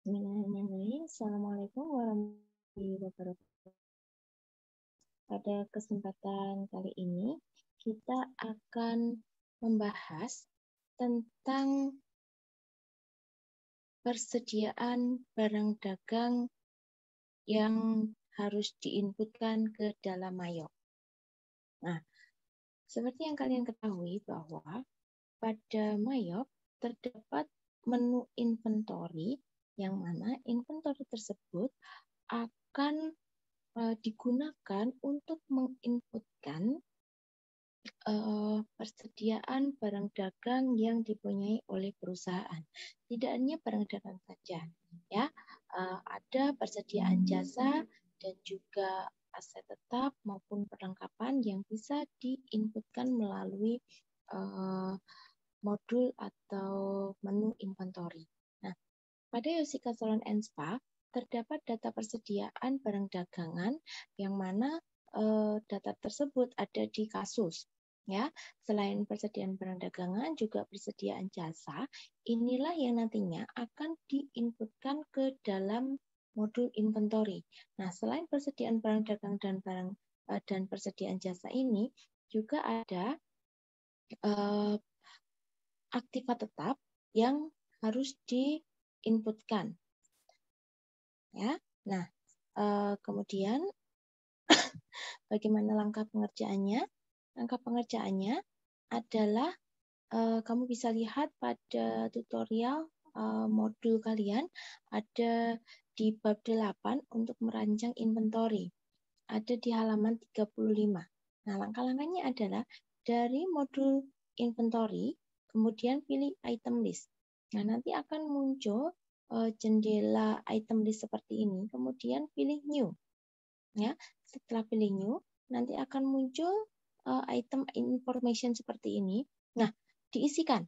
Bismillahirrahmanirrahim. Assalamualaikum warahmatullahi wabarakatuh. Pada kesempatan kali ini, kita akan membahas tentang persediaan barang dagang yang harus diinputkan ke dalam Mayop. Nah, seperti yang kalian ketahui bahwa pada Mayop terdapat menu inventory yang mana inventory tersebut akan digunakan untuk menginputkan persediaan barang dagang yang dipunyai oleh perusahaan. Tidak hanya barang dagang saja, ya, ada persediaan jasa dan juga aset tetap maupun perlengkapan yang bisa diinputkan melalui modul atau menu inventory. Nah, pada Yosika Salon and Spa terdapat data persediaan barang dagangan yang mana data tersebut ada di kasus. Ya, selain persediaan barang dagangan juga persediaan jasa, inilah yang nantinya akan diinputkan ke dalam modul inventory. Nah, selain persediaan barang dagang dan persediaan jasa ini juga ada aktiva tetap yang harus diinputkan. Ya, nah kemudian bagaimana langkah pengerjaannya? Langkah pengerjaannya adalah kamu bisa lihat pada tutorial modul kalian ada di bab 8 untuk merancang inventory. Ada di halaman 35. Nah, langkah-langkahnya adalah dari modul inventory, kemudian pilih item list. Nah, nanti akan muncul jendela item list seperti ini, kemudian pilih new. Ya, setelah pilih new, nanti akan muncul item information seperti ini. Nah, diisikan.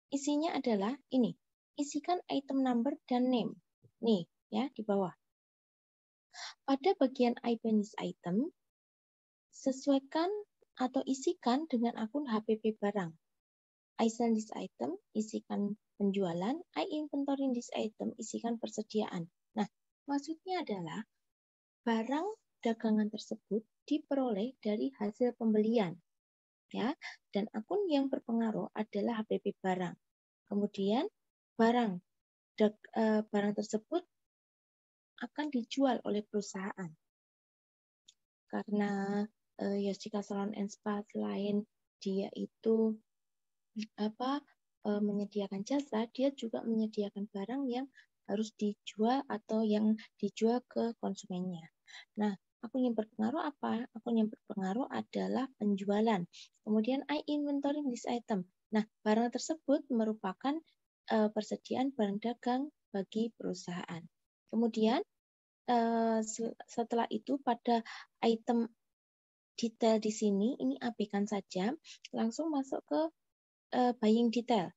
Isinya adalah ini. Isikan item number dan name. Nih, ya, di bawah. Pada bagian item, sesuaikan atau isikan dengan akun HPP barang. I sell this item, isikan penjualan. I inventory this item, isikan persediaan. Nah, maksudnya adalah barang dagangan tersebut diperoleh dari hasil pembelian, ya. Dan akun yang berpengaruh adalah HPP barang. Kemudian barang tersebut akan dijual oleh perusahaan. Karena Yosika Salon and Spa selain dia itu menyediakan jasa, dia juga menyediakan barang yang harus dijual atau yang dijual ke konsumennya. Nah, akun yang berpengaruh apa? Akun yang berpengaruh adalah penjualan. Kemudian I inventory this item. Nah, barang tersebut merupakan persediaan barang dagang bagi perusahaan. Kemudian setelah itu pada item detail di sini, ini abaikan saja, langsung masuk ke buying detail.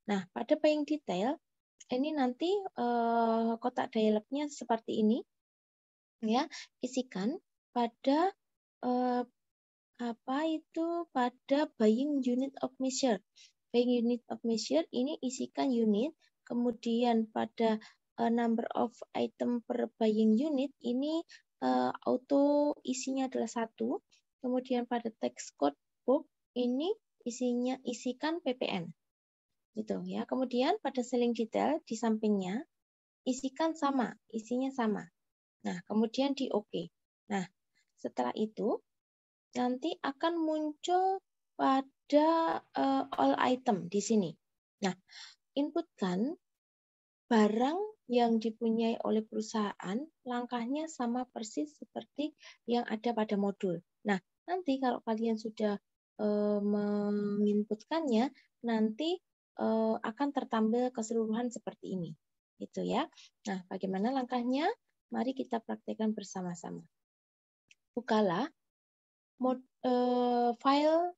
Nah, pada buying detail, ini nanti kotak dialognya seperti ini, ya, isikan pada pada buying unit of measure. Buying unit of measure ini isikan unit, kemudian pada number of item per buying unit ini auto isinya adalah 1, kemudian pada text code book ini isikan PPN. Gitu ya. Kemudian pada selling detail di sampingnya isikan sama, isinya sama. Nah, kemudian di OK. Nah, setelah itu nanti akan muncul pada all item di sini. Nah, inputkan barang yang dipunyai oleh perusahaan, langkahnya sama persis seperti yang ada pada modul. Nah, nanti kalau kalian sudah menginputkannya, nanti akan tertampil keseluruhan seperti ini. Gitu ya. Nah, bagaimana langkahnya? Mari kita praktekkan bersama-sama. Bukalah file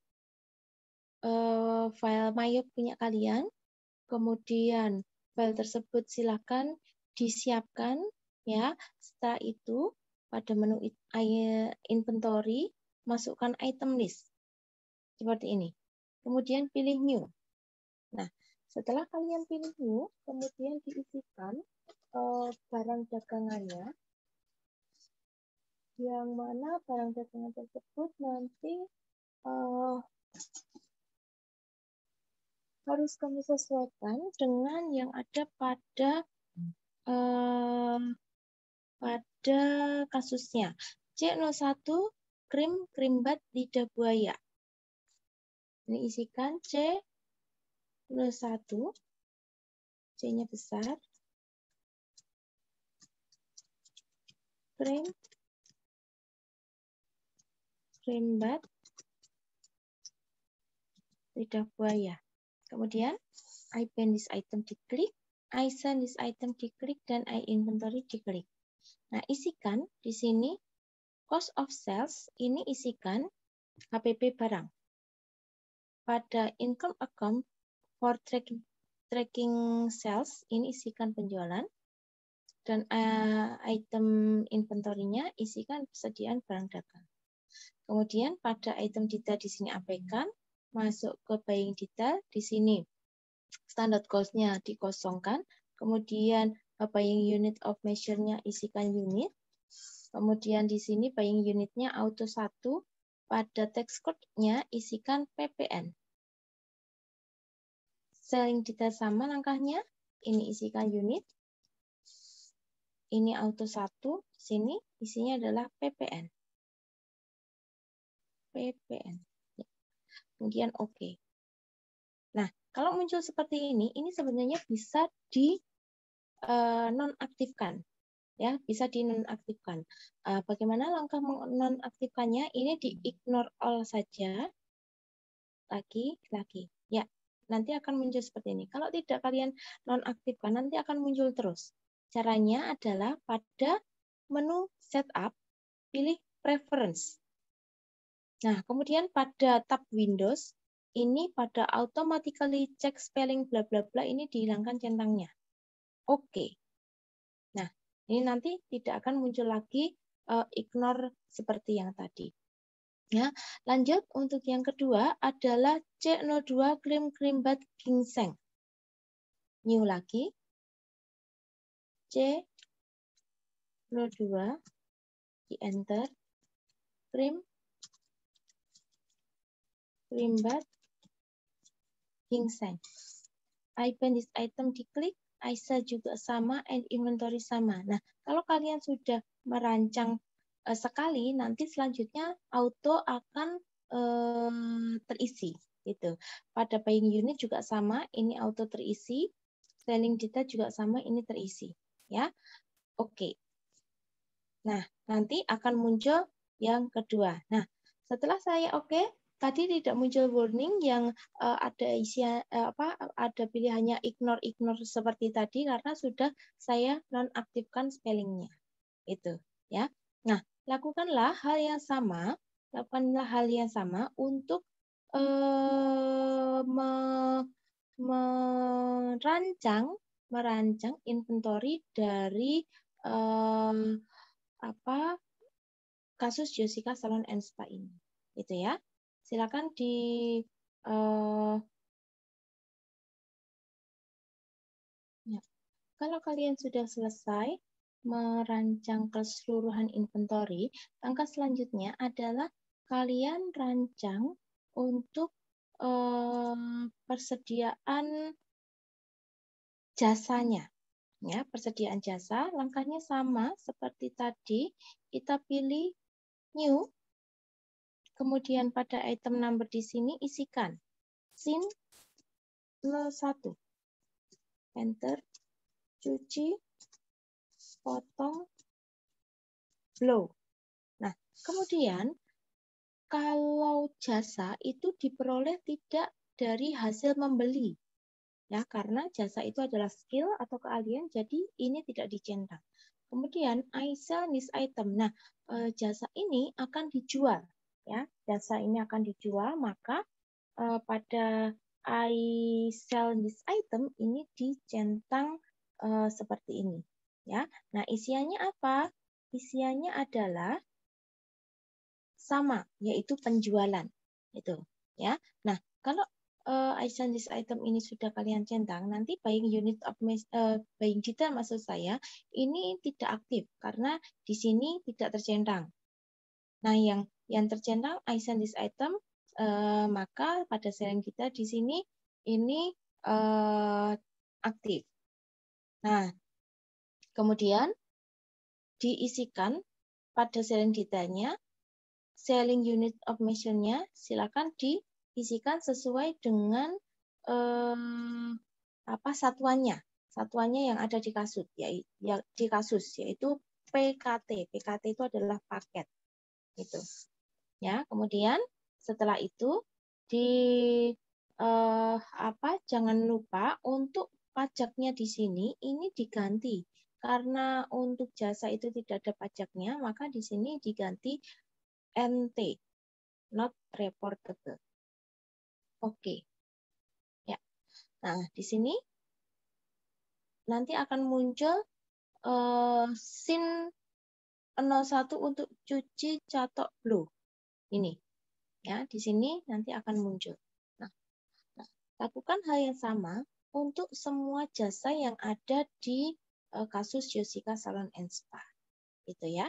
Mayop punya kalian, kemudian file tersebut silakan disiapkan, ya. Setelah itu pada menu inventory masukkan item list seperti ini, kemudian pilih new. Nah, setelah kalian pilih new, kemudian diisikan barang dagangannya, yang mana barang dagangan tersebut nanti harus kami sesuaikan dengan yang ada pada kasusnya. C01 krim bat lidah buaya. Ini isikan C01, C-nya besar, krim bat lidah buaya. Kemudian I ban this item diklik, I sell this item diklik, dan I inventory diklik. Nah, isikan di sini cost of sales, ini isikan HPP barang. Pada income account for tracking sales, ini isikan penjualan. Dan item inventory-nya isikan persediaan barang dagang. Kemudian pada item detail di sini abaikan, masuk ke buying detail, di sini standard cost-nya dikosongkan, kemudian buying unit of measure-nya isikan unit, kemudian di sini buying unit-nya auto 1, pada text code-nya isikan PPN. Selling detail sama langkahnya, ini isikan unit, ini auto 1, sini isinya adalah PPN. Kemudian oke. Nah, kalau muncul seperti ini sebenarnya bisa di nonaktifkan, ya, bisa dinonaktifkan. Bagaimana langkah menonaktifkannya? Ini di ignore all saja. Lagi. Ya, nanti akan muncul seperti ini. Kalau tidak kalian nonaktifkan, nanti akan muncul terus. Caranya adalah pada menu setup, pilih preference. Nah, kemudian pada tab Windows, ini pada automatically check spelling bla bla bla, ini dihilangkan centangnya. Oke. Nah, ini nanti tidak akan muncul lagi ignore seperti yang tadi. Ya, lanjut untuk yang kedua adalah C02 krim bat ginseng. New lagi. C02 di enter krim bat ginseng. I ban this item diklik, I sell juga sama, and inventory sama. Nah, kalau kalian sudah merancang sekali, nanti selanjutnya auto akan terisi. Gitu. Pada buying unit juga sama, ini auto terisi. Selling data juga sama, ini terisi. Ya, oke. Nah, nanti akan muncul yang kedua. Nah, setelah saya oke, tadi tidak muncul warning yang ada isian ada pilihannya ignore seperti tadi karena sudah saya nonaktifkan spellingnya. Itu, ya. Nah, lakukanlah hal yang sama untuk merancang inventory dari kasus Jessica Salon and Spa ini. Itu ya. Silakan ya. Kalau kalian sudah selesai merancang keseluruhan inventory, langkah selanjutnya adalah kalian rancang untuk persediaan jasanya. Ya, persediaan jasa, langkahnya sama seperti tadi. Kita pilih new. Kemudian pada item number di sini isikan sin 01. Enter, cuci, potong, blow. Nah, kemudian kalau jasa itu diperoleh tidak dari hasil membeli. Ya, karena jasa itu adalah skill atau keahlian, jadi ini tidak dicentang. Kemudian I sell this item. Nah, jasa ini akan dijual, ya. Jasa ini akan dijual, maka pada I sell this item ini dicentang seperti ini, ya. Nah, isiannya apa? Isiannya adalah sama, yaitu penjualan. Itu, ya. Nah, kalau I send this item ini sudah kalian centang, nanti buying detail maksud saya ini tidak aktif karena di sini tidak tercentang. Nah, yang tercentang I send this item, maka pada selling kita di sini ini aktif. Nah, kemudian diisikan pada selling detailnya, selling unit of measure-nya silakan diisikan sesuai dengan satuannya yang ada di kasus, yaitu PKT. PKT itu adalah paket, gitu. Ya, kemudian setelah itu jangan lupa untuk pajaknya di sini ini diganti. Karena untuk jasa itu tidak ada pajaknya, maka di sini diganti NT, not reportable. Oke. Ya. Nah, di sini nanti akan muncul SIN 01 untuk cuci catok blue. Ini. Ya, di sini nanti akan muncul. Nah, lakukan hal yang sama untuk semua jasa yang ada di kasus Jessica Salon and Spa. Gitu ya.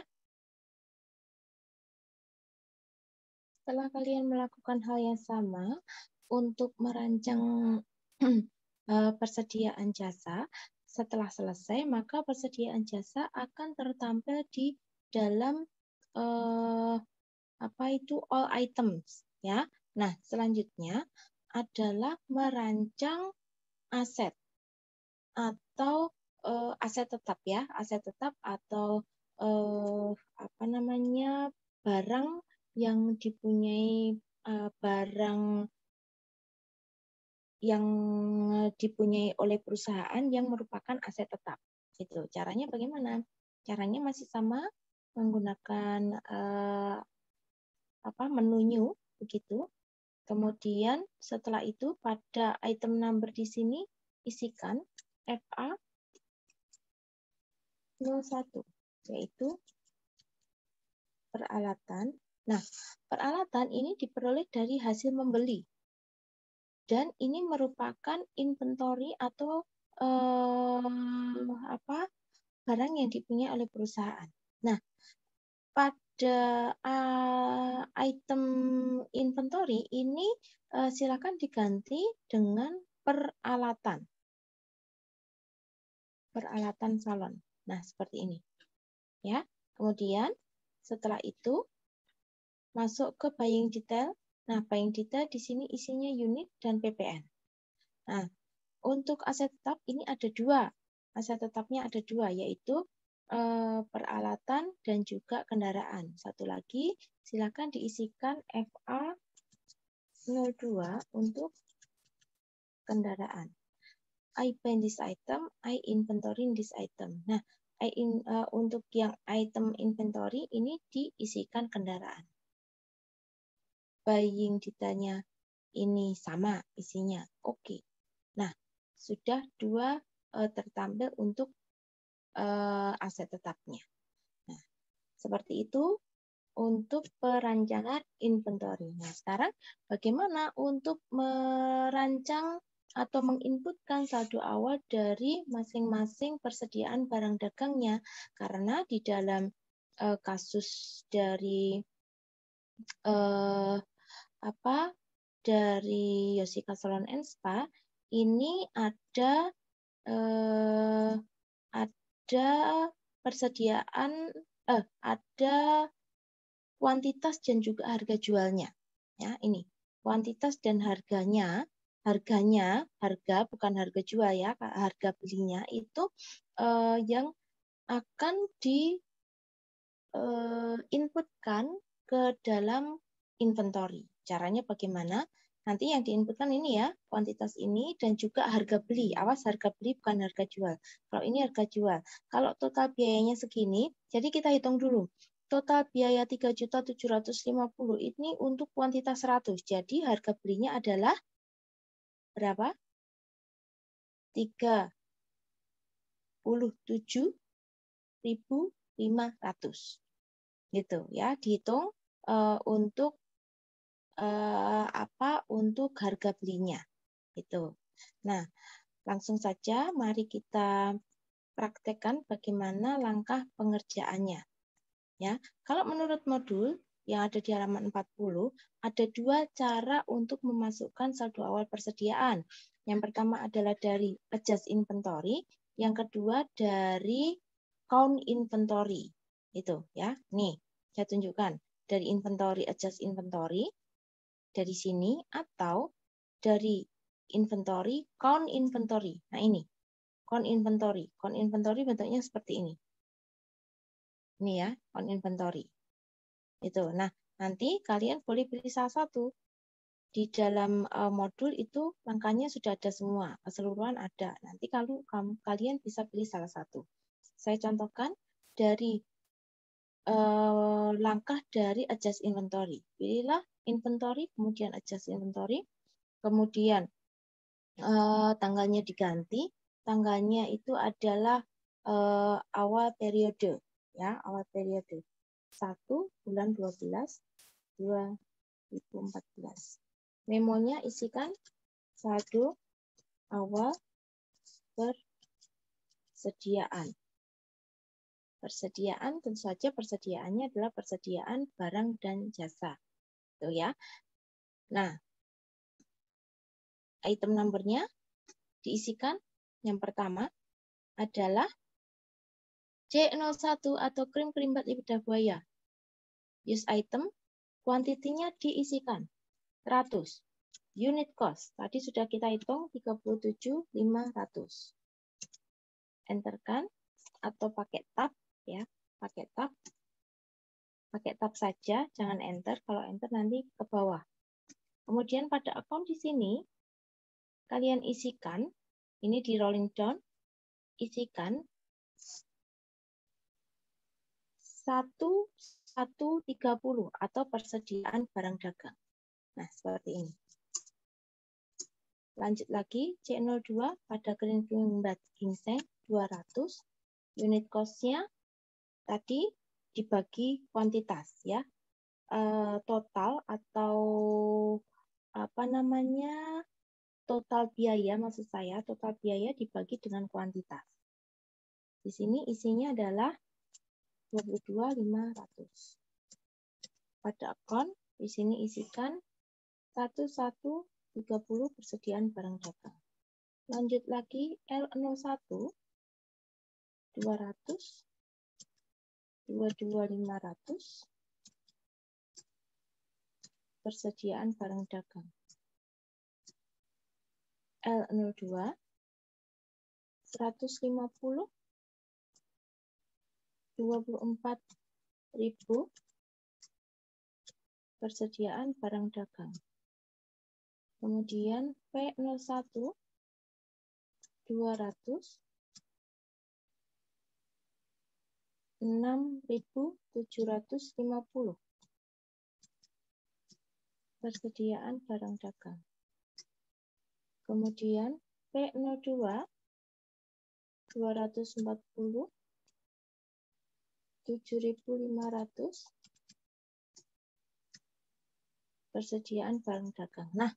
Setelah kalian melakukan hal yang sama untuk merancang persediaan jasa, setelah selesai maka persediaan jasa akan tertampil di dalam all items ya. Nah, selanjutnya adalah merancang aset atau aset tetap ya, aset tetap atau barang yang dipunyai oleh perusahaan yang merupakan aset tetap. Gitu. Caranya bagaimana? Caranya masih sama, menggunakan menu new begitu. Kemudian setelah itu pada item number di sini isikan FA 01 yaitu peralatan. Nah, peralatan ini diperoleh dari hasil membeli. Dan ini merupakan inventory atau barang yang dipunyai oleh perusahaan. Nah, pada item inventory ini silakan diganti dengan peralatan salon. Nah, seperti ini. Ya. Kemudian setelah itu masuk ke buying detail. Nah, buying detail di sini isinya unit dan PPN. Nah, untuk aset tetap ini ada dua. Aset tetapnya ada dua, yaitu peralatan dan juga kendaraan. Satu lagi, silakan diisikan FA 02 untuk kendaraan. I buy this item, I inventory this item. Nah, untuk yang item inventory ini diisikan kendaraan. Buying detailnya ini sama isinya. Oke. Nah, sudah dua tertampil untuk aset tetapnya. Nah, seperti itu untuk perancangan inventory. Nah, sekarang bagaimana untuk merancang atau menginputkan saldo awal dari masing-masing persediaan barang dagangnya? Karena di dalam kasus dari dari Jessica Salon and Spa ini ada persediaan ada kuantitas dan juga harga jualnya. Ya, ini kuantitas dan harga bukan harga jual ya, harga belinya itu yang akan diinputkan ke dalam inventory. Caranya bagaimana? Nanti yang diinputkan ini ya, kuantitas ini dan juga harga beli. Awas harga beli bukan harga jual. Kalau ini harga jual. Kalau total biayanya segini, jadi kita hitung dulu. Total biaya 3.750.000 ini untuk kuantitas 100. Jadi harga belinya adalah berapa? 37.500. Gitu ya, dihitung untuk untuk harga belinya. Itu. Nah, langsung saja mari kita praktekkan bagaimana langkah pengerjaannya. Ya, kalau menurut modul yang ada di halaman 40, ada dua cara untuk memasukkan saldo awal persediaan. Yang pertama adalah dari adjust inventory, yang kedua dari count inventory. Itu ya. Nih, saya tunjukkan dari inventory adjust inventory dari sini atau dari inventory count inventory. Nah, ini count inventory. Count inventory bentuknya seperti ini. Ini ya, count inventory. Itu. Nah, nanti kalian boleh pilih salah satu. Di dalam modul itu langkahnya sudah ada semua, keseluruhan ada. Nanti kalau kalian bisa pilih salah satu. Saya contohkan dari langkah dari adjust inventory. Pilihlah inventory, kemudian adjust inventory, kemudian tanggalnya diganti. Tanggalnya itu adalah awal periode, ya, awal periode 1 bulan 12 2014. Memonya isikan saldo awal persediaan. Persediaan tentu saja persediaannya adalah persediaan barang dan jasa. Tuh ya. Nah, item number-nya diisikan. Yang pertama adalah C01 atau krim kerimbat lidah buaya. Use item, kuantitinya diisikan 100. Unit cost, tadi sudah kita hitung 37.500. Enterkan atau pakai tab ya, pakai tab saja, jangan enter. Kalau enter nanti ke bawah. Kemudian pada account di sini kalian isikan, ini di rolling down, isikan 130 atau persediaan barang dagang. Nah, seperti ini. Lanjut lagi, C02 pada green kerimbat ginseng 200. Unit cost-nya tadi dibagi kuantitas ya. Total atau total biaya, maksud saya total biaya dibagi dengan kuantitas. Di sini isinya adalah 22.500. Pada account di sini isikan 1130 persediaan barang dagang. Lanjut lagi L01 200 22.500 persediaan barang dagang. L02 150 24.000 persediaan barang dagang. Kemudian P01 200 6.750 persediaan barang dagang. Kemudian P02 240 7.500 persediaan barang dagang. Nah,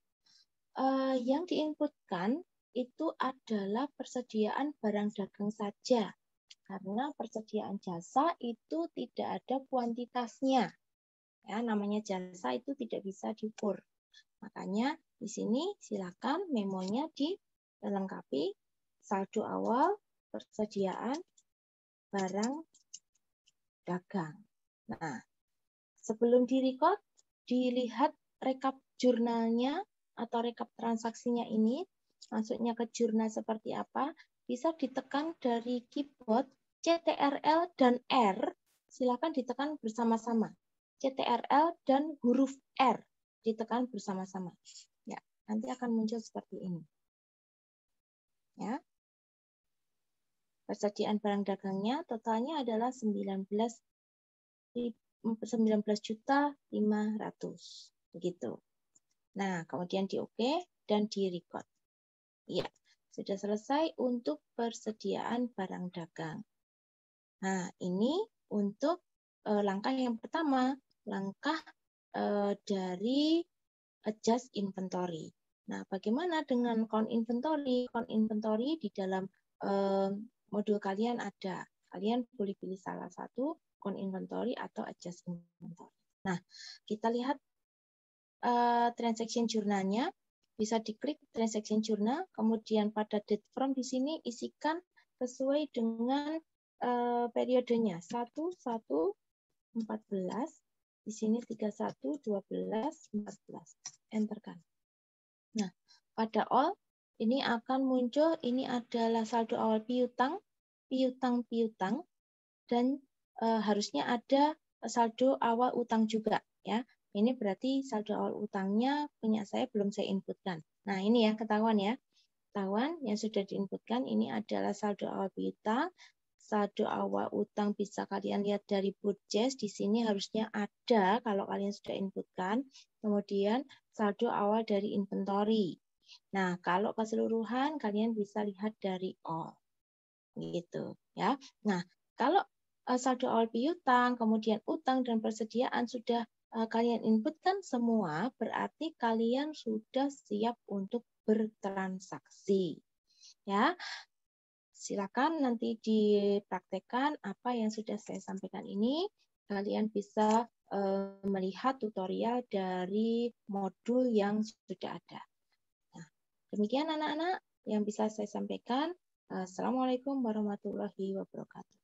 yang diinputkan itu adalah persediaan barang dagang saja. Karena persediaan jasa itu tidak ada kuantitasnya. Ya, namanya jasa itu tidak bisa diukur. Makanya di sini silakan memonya dilengkapi saldo awal persediaan barang dagang. Nah, sebelum direcord, dilihat rekap jurnalnya atau rekap transaksinya ini, masuknya ke jurnal seperti apa, bisa ditekan dari keyboard CTRL dan R, silakan ditekan bersama-sama. CTRL dan huruf R ditekan bersama-sama. Ya, nanti akan muncul seperti ini. Ya. Persediaan barang dagangnya totalnya adalah 19.500.000 begitu. Nah, kemudian di OK dan di record. Ya, sudah selesai untuk persediaan barang dagang. Nah, ini untuk langkah yang pertama, langkah dari adjust inventory. Nah, bagaimana dengan count inventory? Count inventory di dalam modul kalian ada. Kalian boleh pilih salah satu, count inventory atau adjust inventory. Nah, kita lihat transaction journal-nya. Bisa diklik transaction journal, kemudian pada date from di sini isikan sesuai dengan periodenya 1, 1, 14, di sini 31, 12, 14. Enterkan. Nah, pada all ini akan muncul, ini adalah saldo awal piutang, piutang, dan harusnya ada saldo awal utang juga ya. Ini berarti saldo awal utangnya punya saya belum saya inputkan. Nah, ini ya ketahuan ya. Ketahuan yang sudah diinputkan ini adalah saldo awal piutang. Saldo awal utang bisa kalian lihat dari purchase. Di sini harusnya ada kalau kalian sudah inputkan. Kemudian saldo awal dari inventory. Nah, kalau keseluruhan kalian bisa lihat dari all. Gitu ya. Nah, kalau saldo awal piutang, kemudian utang dan persediaan sudah kalian inputkan semua, berarti kalian sudah siap untuk bertransaksi. Ya. Silakan nanti dipraktekkan apa yang sudah saya sampaikan ini. Kalian bisa melihat tutorial dari modul yang sudah ada. Nah, demikian anak-anak yang bisa saya sampaikan. Assalamualaikum warahmatullahi wabarakatuh.